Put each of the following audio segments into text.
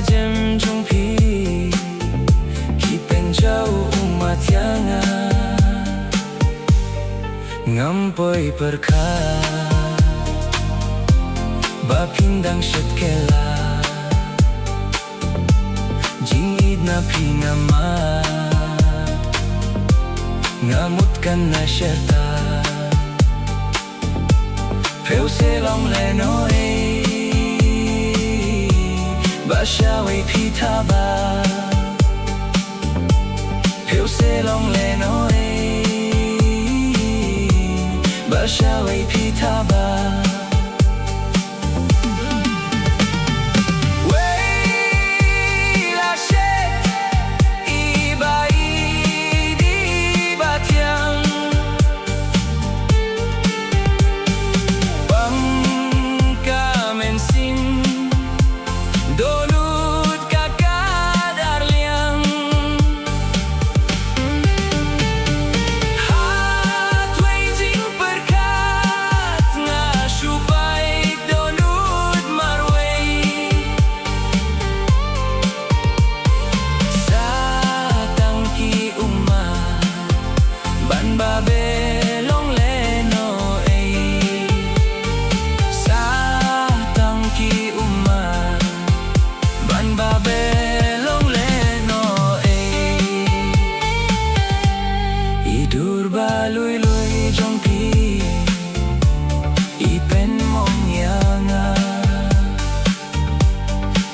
jem jong pi ki pen jau umat yang ngampoi perkat ba pindang syet kela jingid na pingamat ngamutkan na syerta peu selong lenoi ba shawei pitaba peu selong lenoi ba shawei pitaba lui jong pi ipen mong yanga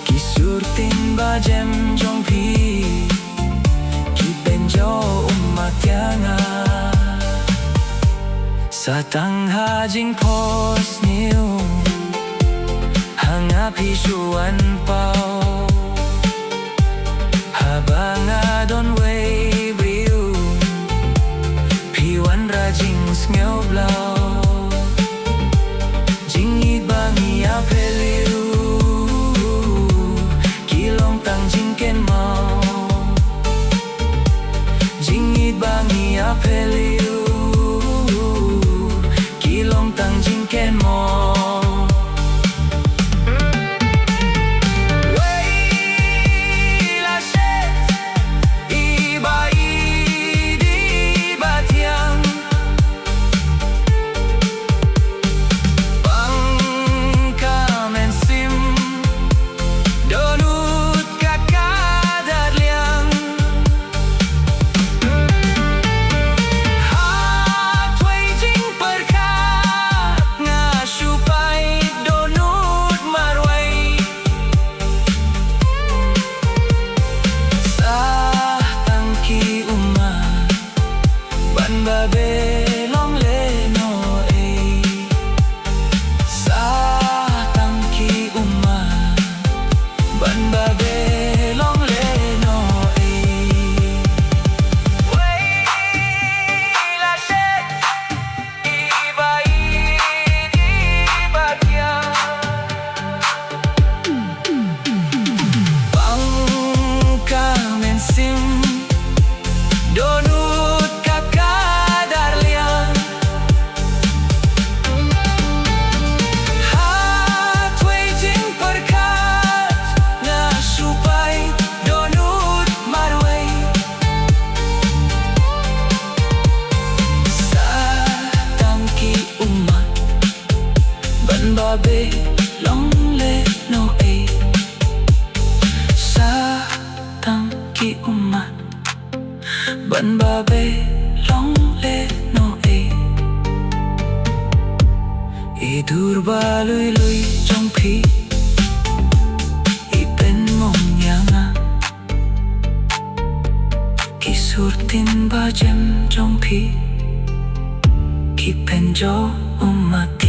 kisurtin ba jem jong pi kipen jo umat yanga satang hajing pos niu hanga pisuan pau habang adon way rajing ngeu blau jingid bangi apeliu kilong tang jingken mau jingid bangi apeliu kilong tang jingken mau babe long le no e sa tang ki umat ban babe long le no e idur ba lui jong pi ipen mong yanga kisurtin ba jem jong pi kipen jo umat